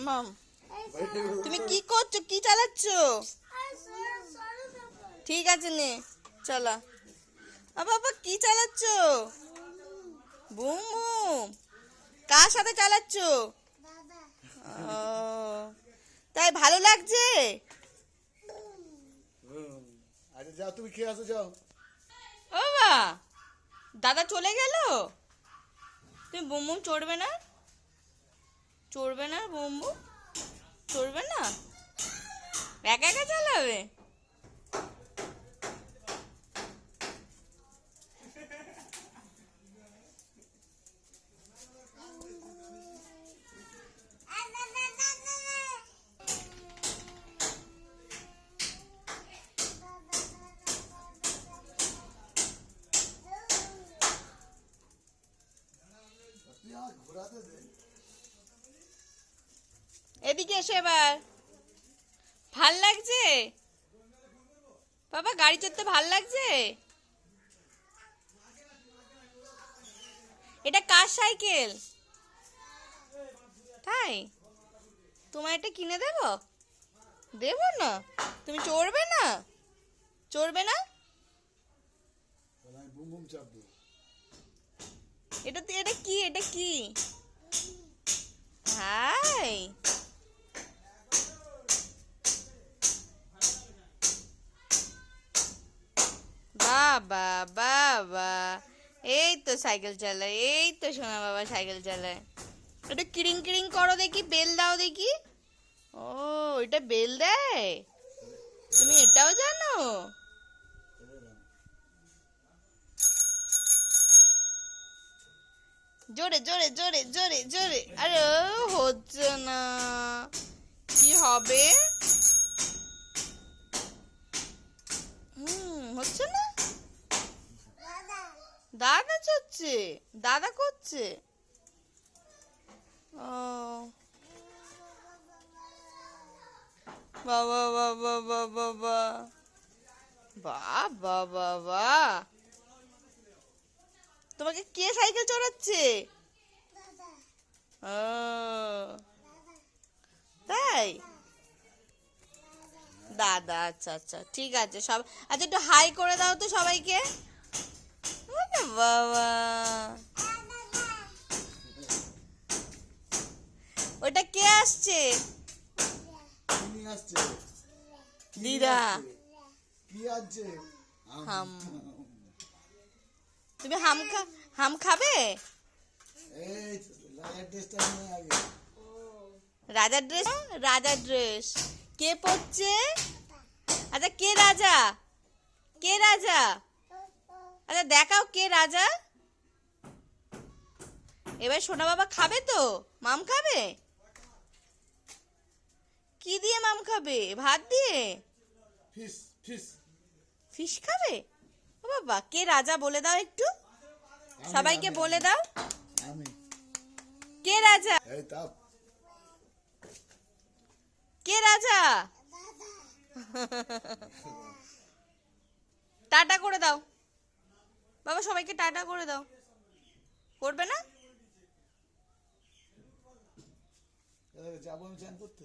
মাম তুমি কি করছো, কি চালাচ্ছ? ঠিক আছে নে চলা। বাবা কি চালাচ্ছ? Boom boom. কার সাথে চালাচ্ছ? ও তাই ভালো লাগছে? আচ্ছা যাও, তুমি খেয়ে আসো, যাও। ও বাবা, দাদা চলে গেল। তুমি বুম বুম চড়বে না? চড়বে না বুম বুম? চড়বে না? একা একা চালাবে? ঘোরাতে দে। এদিকে এসো এবার। ভাল লাগছে বাবা, গাড়ি চড়তে ভাল লাগছে? এটা কার সাইকেল? তাই তোমার এটা কিনে দেব? দেব না? তুমি চড়বে না? চড়বে না? আমি বুম বুম চাপবো। এটা কি, এটা কি? হাই বাবা বাবা, এই তো সাইকেল চালায়, এই তো সোনা বাবা সাইকেল চালায়। এটা কিরিং কিরিং করো দেখি, বেল দাও দেখি। ও এটা বেল দেয়? তুমি এটাও জানো? জোরে জোরে জোরে জোরে জোরে। আরে হচ্ছে না, কি হবে? হচ্ছে না। দাদা চড়ছে, দাদা করছে। ও বাবা বাবা বাবা বাবা বাবা, তোমাকে কে সাইকেল চড়াচ্ছে? ও তাই, দাদা। আচ্ছা আচ্ছা ঠিক আছে। সব আচ্ছা একটু হাই করে দাও তো সবাইকে। ওরে বাবা, ওটা কে আসছে? তুমি আসছে। দিদা। কি আছে? হাম। তুমি হাম খাবে? এই লাইট ড্রেসটা নিয়ে আগে। রাজার ড্রেস, রাজার ড্রেস কে পরছে? আচ্ছা কে রাজা, কে রাজা? আচ্ছা দেখাও কে রাজা। এবার সোনা বাবা খাবে তো? মাম খাবে? কি দিয়ে মাম খাবে? ভাত দিয়ে? ফিস ফিস। ফিশ খাবে? ও বাবা, কে রাজা বলে দাও একটু, সবাইকে বলে দাও। আমি। কে রাজা? এই তাপ। কে রাজা? টাটা করে দাও বাবা, সবাইকে টাটা করে দাও। করবে না? যাবো আমি চান করতে।